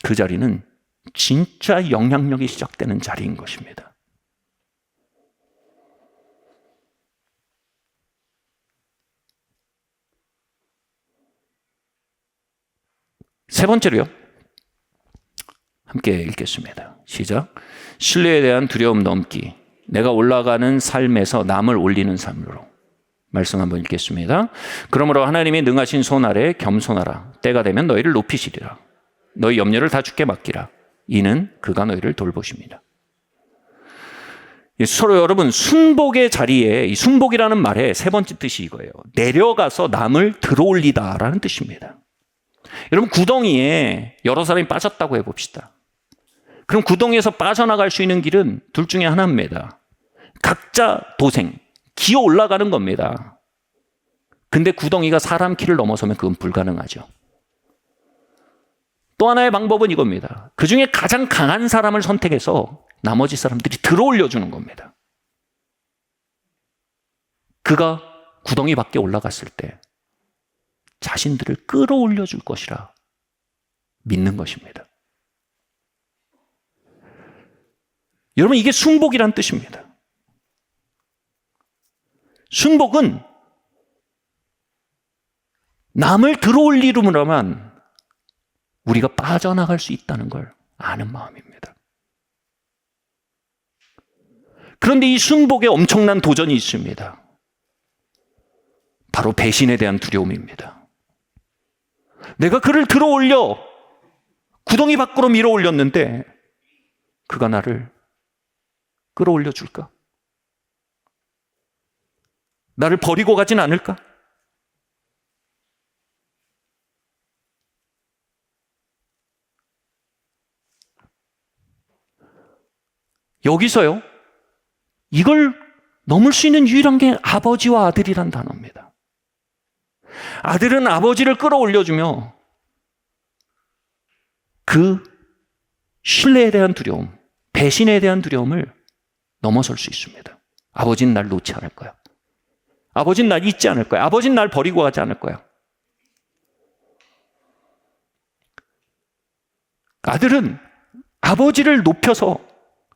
그 자리는 진짜 영향력이 시작되는 자리인 것입니다. 세 번째로요, 함께 읽겠습니다. 시작. 신뢰에 대한 두려움 넘기, 내가 올라가는 삶에서 남을 올리는 삶으로. 말씀 한번 읽겠습니다. 그러므로 하나님이 능하신 손 아래 겸손하라. 때가 되면 너희를 높이시리라. 너희 염려를 다 주께 맡기라. 이는 그가 너희를 돌보십니다. 서로 여러분, 순복의 자리에, 이 순복이라는 말의 세 번째 뜻이 이거예요. 내려가서 남을 들어올리다라는 뜻입니다. 여러분, 구덩이에 여러 사람이 빠졌다고 해봅시다. 그럼 구덩이에서 빠져나갈 수 있는 길은 둘 중에 하나입니다. 각자 도생, 기어 올라가는 겁니다. 근데 구덩이가 사람 키를 넘어서면 그건 불가능하죠. 또 하나의 방법은 이겁니다. 그 중에 가장 강한 사람을 선택해서 나머지 사람들이 들어올려 주는 겁니다. 그가 구덩이 밖에 올라갔을 때 자신들을 끌어올려 줄 것이라 믿는 것입니다. 여러분, 이게 순복이란 뜻입니다. 순복은 남을 들어올리려면 우리가 빠져나갈 수 있다는 걸 아는 마음입니다. 그런데 이 순복에 엄청난 도전이 있습니다. 바로 배신에 대한 두려움입니다. 내가 그를 들어올려 구덩이 밖으로 밀어 올렸는데 그가 나를 끌어올려 줄까? 나를 버리고 가진 않을까? 여기서요, 이걸 넘을 수 있는 유일한 게 아버지와 아들이란 단어입니다. 아들은 아버지를 끌어올려주며 그 신뢰에 대한 두려움, 배신에 대한 두려움을 넘어설 수 있습니다. 아버지는 날 놓지 않을 거야. 아버지는 날 잊지 않을 거야. 아버지는 날 버리고 가지 않을 거야. 아들은 아버지를 높여서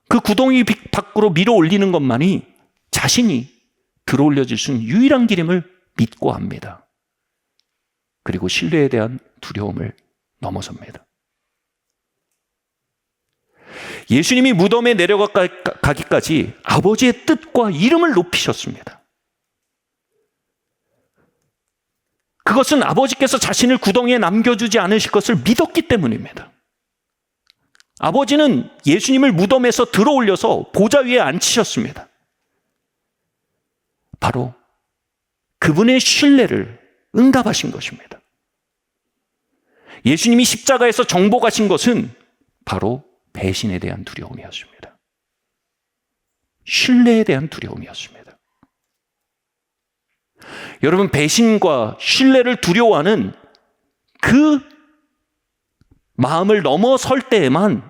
그 구덩이 밖으로 밀어 올리는 것만이 자신이 들어 올려질 수 있는 유일한 길임을 믿고 합니다. 그리고 신뢰에 대한 두려움을 넘어섭니다. 예수님이 무덤에 내려가기까지 아버지의 뜻과 이름을 높이셨습니다. 그것은 아버지께서 자신을 구덩이에 남겨주지 않으실 것을 믿었기 때문입니다. 아버지는 예수님을 무덤에서 들어 올려서 보좌 위에 앉히셨습니다. 바로 그분의 신뢰를 응답하신 것입니다. 예수님이 십자가에서 정복하신 것은 바로 배신에 대한 두려움이었습니다. 신뢰에 대한 두려움이었습니다. 여러분, 배신과 신뢰를 두려워하는 그 마음을 넘어설 때에만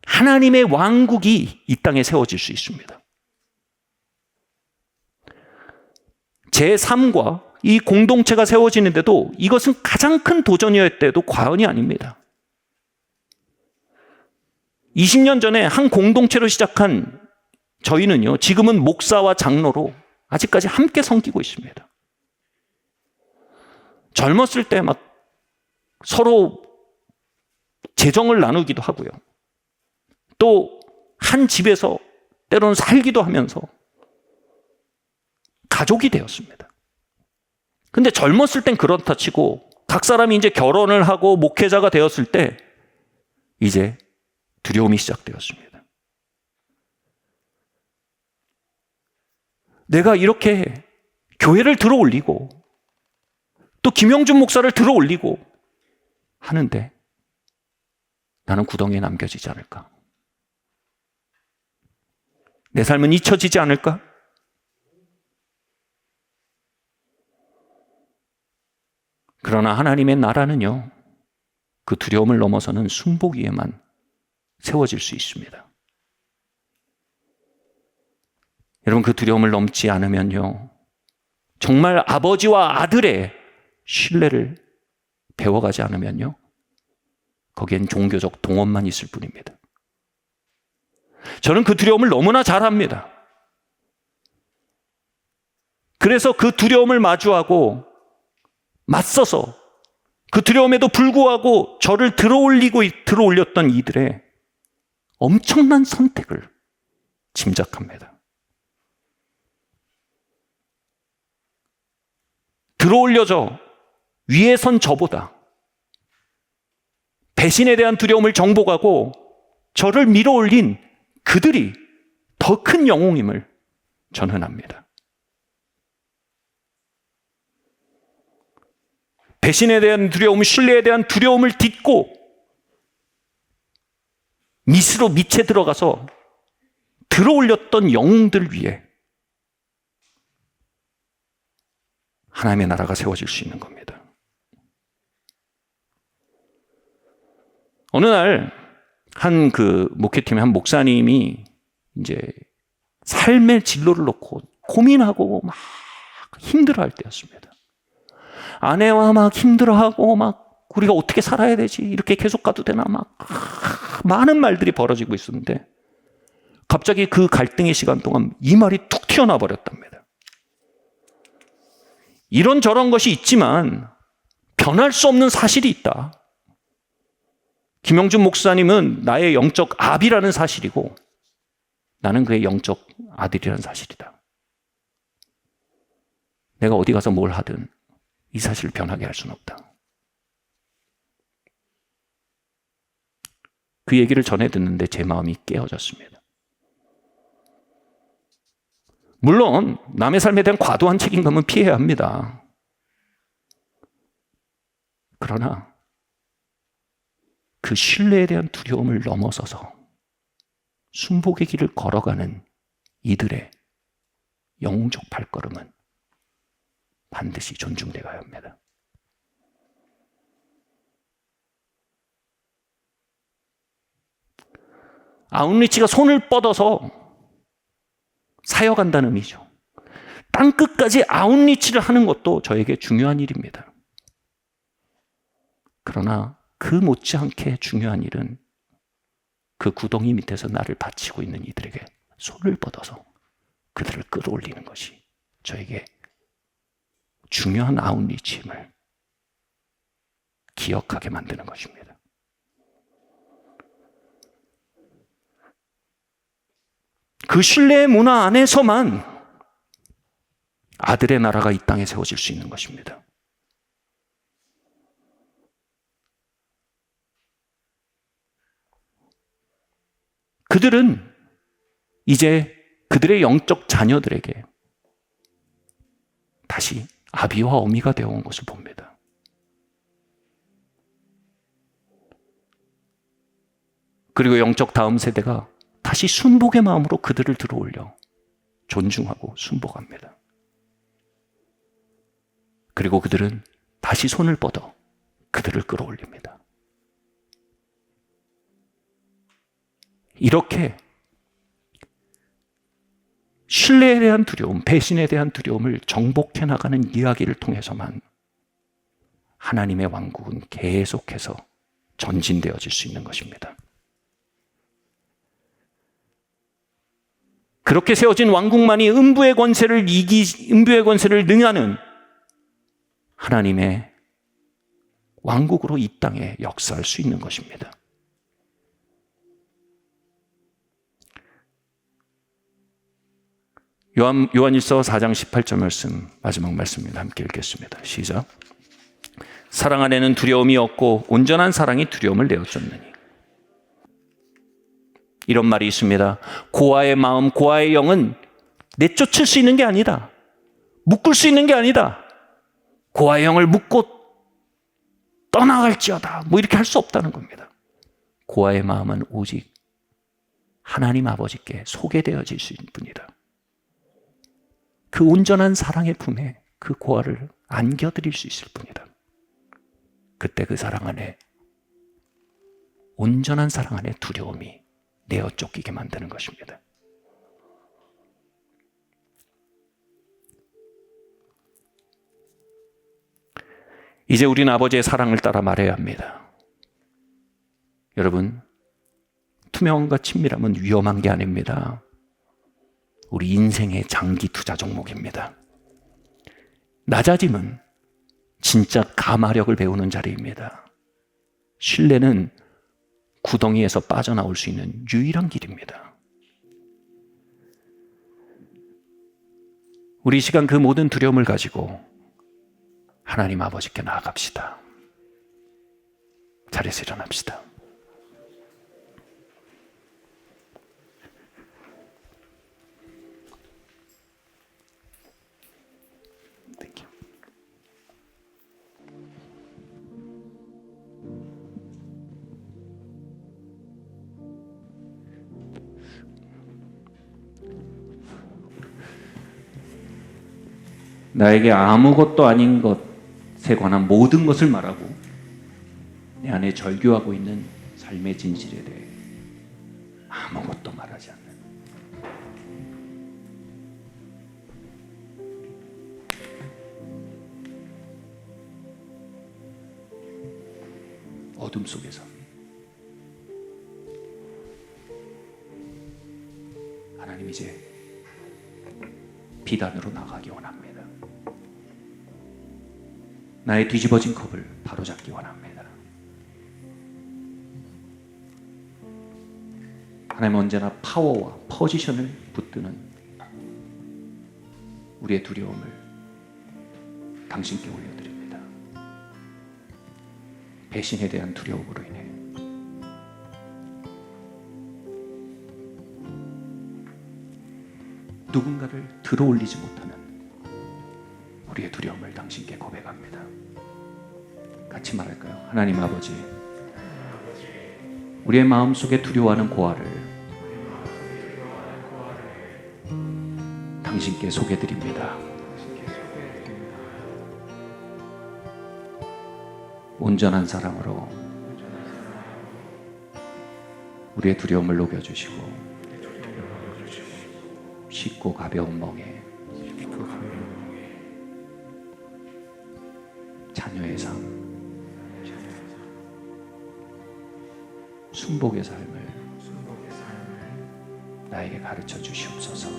하나님의 왕국이 이 땅에 세워질 수 있습니다. 제3과 이 공동체가 세워지는데도 이것은 가장 큰 도전이었대도 과언이 아닙니다. 20년 전에 한 공동체로 시작한 저희는요, 지금은 목사와 장로로 아직까지 함께 섬기고 있습니다. 젊었을 때 막 서로 재정을 나누기도 하고요. 또 한 집에서 때로는 살기도 하면서 가족이 되었습니다. 근데 젊었을 땐 그렇다 치고 각 사람이 이제 결혼을 하고 목회자가 되었을 때 이제 두려움이 시작되었습니다. 내가 이렇게 교회를 들어 올리고 또 김영준 목사를 들어 올리고 하는데 나는 구덩이에 남겨지지 않을까? 내 삶은 잊혀지지 않을까? 그러나 하나님의 나라는요, 그 두려움을 넘어서는 순복 위에만 세워질 수 있습니다. 여러분, 그 두려움을 넘지 않으면요, 정말 아버지와 아들의 신뢰를 배워가지 않으면요, 거기엔 종교적 동원만 있을 뿐입니다. 저는 그 두려움을 너무나 잘 압니다. 그래서 그 두려움을 마주하고 맞서서 그 두려움에도 불구하고 저를 들어 올렸던 이들의 엄청난 선택을 짐작합니다. 들어 올려져 위에 선 저보다 배신에 대한 두려움을 정복하고 저를 밀어 올린 그들이 더 큰 영웅임을 저는 압니다. 배신에 대한 두려움, 신뢰에 대한 두려움을 딛고 밑에 들어가서 들어 올렸던 영웅들 위해 하나님의 나라가 세워질 수 있는 겁니다. 어느 날 한 목회팀의 한 목사님이 이제 삶의 진로를 놓고 고민하고 막 힘들어할 때였습니다. 아내와 막 힘들어하고 막 우리가 어떻게 살아야 되지? 이렇게 계속 가도 되나? 막 많은 말들이 벌어지고 있었는데 갑자기 그 갈등의 시간 동안 이 말이 툭 튀어나와 버렸답니다. 이런저런 것이 있지만 변할 수 없는 사실이 있다. 김영준 목사님은 나의 영적 아비라는 사실이고 나는 그의 영적 아들이라는 사실이다. 내가 어디 가서 뭘 하든 이 사실을 변하게 할 수는 없다. 그 얘기를 전해 듣는데 제 마음이 깨어졌습니다. 물론 남의 삶에 대한 과도한 책임감은 피해야 합니다. 그러나 그 신뢰에 대한 두려움을 넘어서서 순복의 길을 걸어가는 이들의 영웅적 발걸음은 반드시 존중되어야 합니다. 아웃리치가 손을 뻗어서 사역한다는 의미죠. 땅끝까지 아웃리치를 하는 것도 저에게 중요한 일입니다. 그러나 그 못지않게 중요한 일은 그 구덩이 밑에서 나를 바치고 있는 이들에게 손을 뻗어서 그들을 끌어올리는 것이 저에게 중요한 아웃리치임을 기억하게 만드는 것입니다. 그 신뢰의 문화 안에서만 아들의 나라가 이 땅에 세워질 수 있는 것입니다. 그들은 이제 그들의 영적 자녀들에게 다시 아비와 어미가 되어온 것을 봅니다. 그리고 영적 다음 세대가 다시 순복의 마음으로 그들을 들어올려 존중하고 순복합니다. 그리고 그들은 다시 손을 뻗어 그들을 끌어올립니다. 이렇게 신뢰에 대한 두려움, 배신에 대한 두려움을 정복해 나가는 이야기를 통해서만 하나님의 왕국은 계속해서 전진되어질 수 있는 것입니다. 그렇게 세워진 왕국만이 음부의 권세를 능하는 하나님의 왕국으로 이 땅에 역사할 수 있는 것입니다. 요한일서 4장 18절 말씀, 마지막 말씀입니다. 함께 읽겠습니다. 시작. 사랑 안에는 두려움이 없고 온전한 사랑이 두려움을 내어쫓느니. 이런 말이 있습니다. 고아의 마음, 고아의 영은 내쫓을 수 있는 게 아니다. 묶을 수 있는 게 아니다. 고아의 영을 묶고 떠나갈지어다. 이렇게 할 수 없다는 겁니다. 고아의 마음은 오직 하나님 아버지께 소개되어질 수 있는 뿐이다. 그 온전한 사랑의 품에 그 고아를 안겨드릴 수 있을 뿐이다. 그때 그 사랑 안에, 온전한 사랑 안에 두려움이 내어 쫓기게 만드는 것입니다. 이제 우리는 아버지의 사랑을 따라 말해야 합니다. 여러분, 투명함과 친밀함은 위험한 게 아닙니다. 우리 인생의 장기 투자 종목입니다. 낮아짐은 진짜 가마력을 배우는 자리입니다. 신뢰는 구덩이에서 빠져나올 수 있는 유일한 길입니다. 우리 이 시간 그 모든 두려움을 가지고 하나님 아버지께 나아갑시다. 자리에서 일어납시다. 나에게 아무것도 아닌 것에 관한 모든 것을 말하고 내 안에 절규하고 있는 삶의 진실에 대해 아무것도 말하지 않는 어둠 속에서 하나님 이제 비단으로 나가기 원합니다. 나의 뒤집어진 컵을 바로잡기 원합니다. 하나님 언제나 파워와 포지션을 붙드는 우리의 두려움을 당신께 올려드립니다. 배신에 대한 두려움으로 인해 누군가를 들어올리지 못하는 우리의 두려움을 당신께 고백합니다. 같이 말할까요? 하나님 아버지, 우리의 마음속에 두려워하는 고아를 당신께 소개드립니다. 온전한 사랑으로 우리의 두려움을 녹여주시고 쉽고 가벼운 멍에 자녀의 삶, 순복의 삶을 나에게 가르쳐 주시옵소서.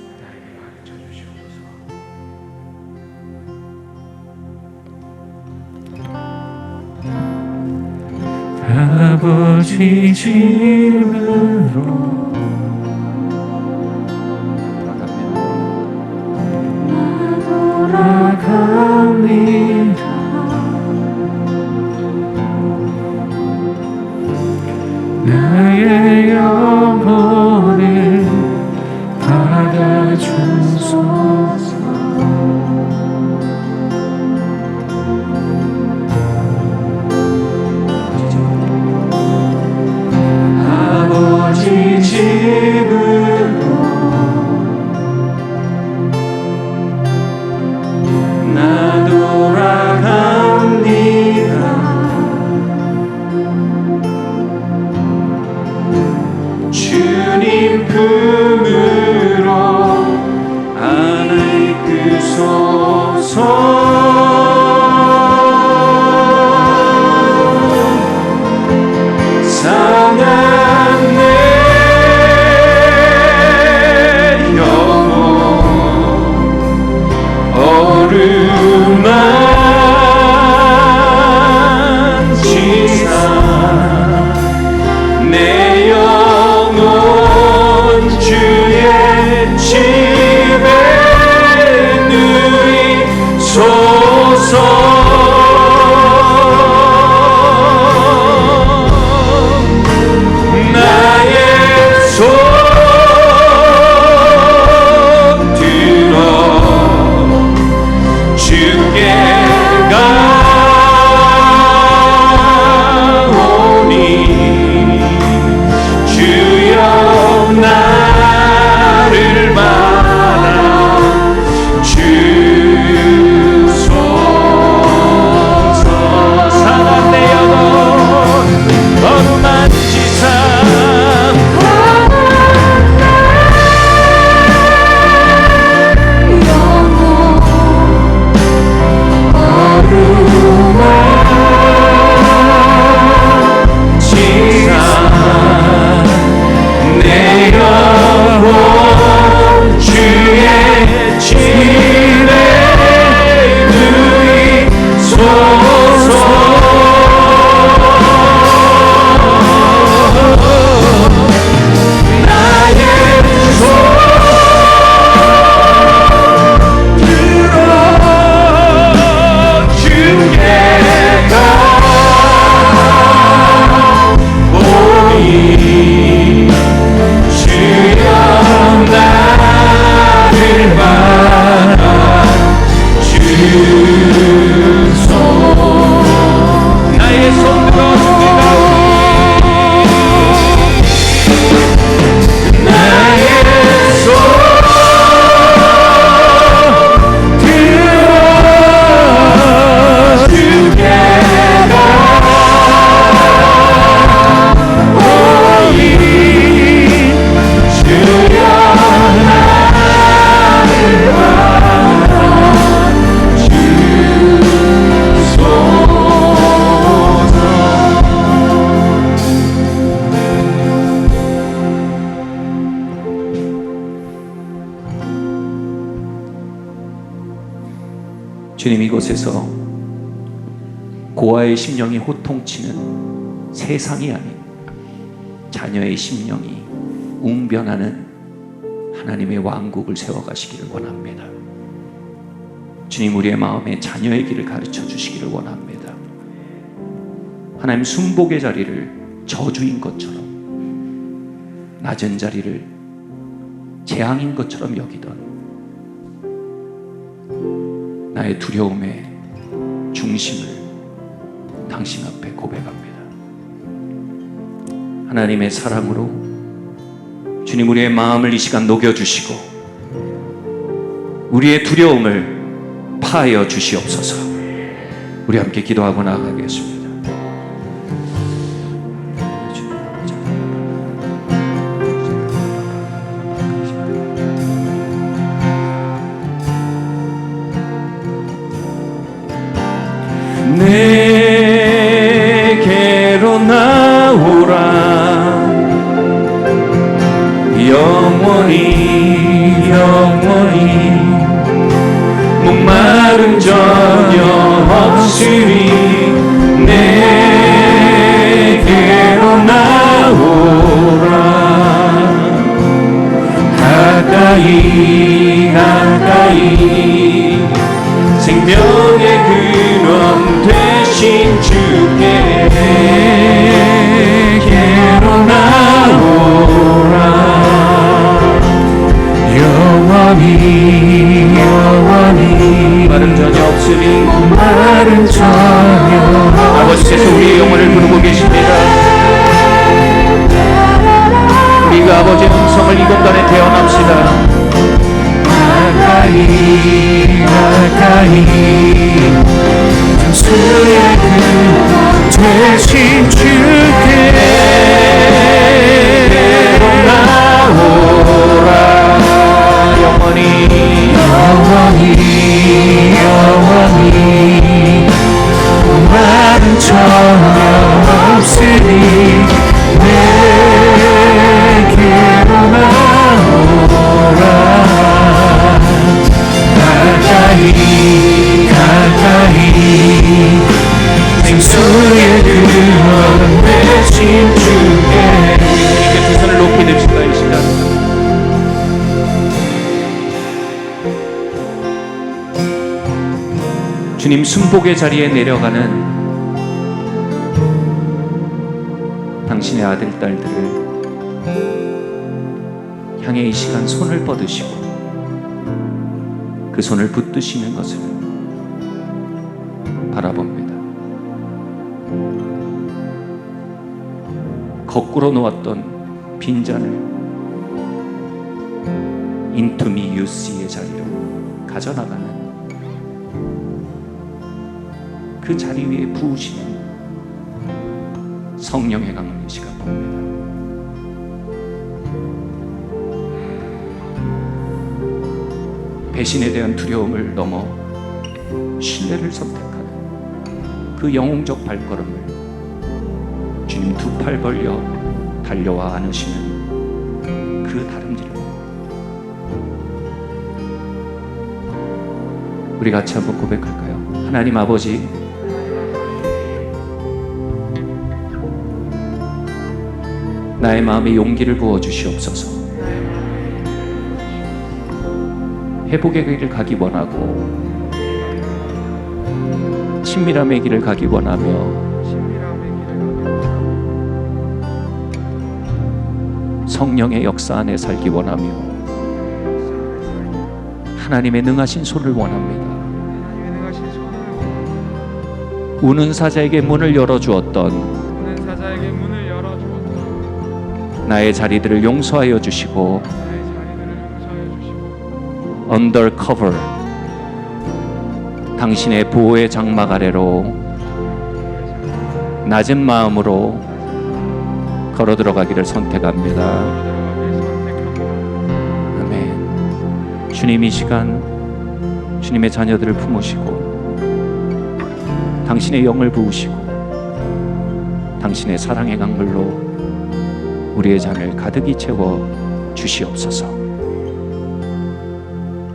아버지 집으로 돌아갑니다. 나의 영혼을 받아주소서. 아버지 집으로 나 돌아갑니다. 주님 품으로 안아 이끄소서. 상한 내 영혼 어루만지사 내 영혼 주의 집에 누이소서. 나의 손 들어 주께 가오니 주여 나를 받아 주소서. 상한 내 영혼 어루만지사 내 영혼 주의 집에 누이소서. 나의 손 들어 주께 가오니 주여 나를 받아 주소서. 나의 손 들어 주께 가오니 나의 손 들어 주께 가오니 주여 나를 받아 주소서. 주님, 이곳에서 고아의 심령이 호통치는 세상이 아닌 자녀의 심령이 웅변하는 하나님의 왕국을 세워가시기를 원합니다. 주님, 우리의 마음에 자녀의 길을 가르쳐 주시기를 원합니다. 하나님, 순복의 자리를 저주인 것처럼, 낮은 자리를 재앙인 것처럼 여기던 나의 두려움의 중심을 당신 앞에 고백합니다. 하나님의 사랑으로 주님, 우리의 마음을 이 시간 녹여주시고 우리의 두려움을 파하여 주시옵소서. 우리 함께 기도하고 나아가겠습니다. 내게로 나오라 영원히 목마름 전혀 없으리 내게로 나오라 가까이 가까이 생명의 근원 되신 주께로 나오라 영원히 마름 전혀 없으리 마름 전혀 아버지께서 우리의 영혼을 부르고 계십니다. 우리가 아버지의 음성을 이 공간에 태어납시다. 가까이 가까이 수의 그 되신 주께로 나오라 영원히 마름 전혀 없으니 내게로 나오라 가까이 가까이 생수의 근원 되신 주께 주님께 두 손을 높이 듭시다. 이 시간 주님 순복의 자리에 내려가는 당신의 아들, 딸들을 향해 이 시간 손을 뻗으시고 그 손을 붙드시는 것을 바라봅니다. 거꾸로 놓았던 빈잔을 Into me you see의 자리로 가져나가는 그 자리 위에 부으시는 성령의 강을 이 시간 봅니다. 배신에 대한 두려움을 넘어 신뢰를 선택하는 그 영웅적 발걸음을 주님 두 팔 벌려 달려와 안으시는 그 다름질을 우리 같이 한번 고백할까요? 하나님 아버지, 나의 마음에 용기를 부어주시옵소서. 회복의 길을 가기 원하고 친밀함의 길을 가기 원하며 성령의 역사 안에 살기 원하며 하나님의 능하신 손을 원합니다. 우는 사자에게 문을 열어주었던 나의 자리들을 용서하여 주시고 undercover 당신의 보호의 장막 아래로 낮은 마음으로 걸어 들어가기를 선택합니다. 아멘. 주님 이 시간 주님의 자녀들을 품으시고 당신의 영을 부으시고 당신의 사랑의 강물로 우리의 잔을 가득히 채워 주시옵소서.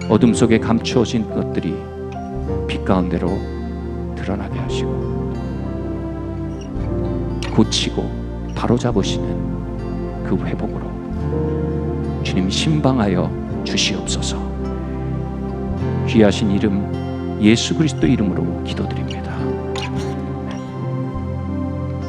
어둠 속에 감추어진 것들이 빛 가운데로 드러나게 하시고 고치고 바로잡으시는 그 회복으로 주님 신방하여 주시옵소서. 귀하신 이름 예수 그리스도 이름으로 기도드립니다.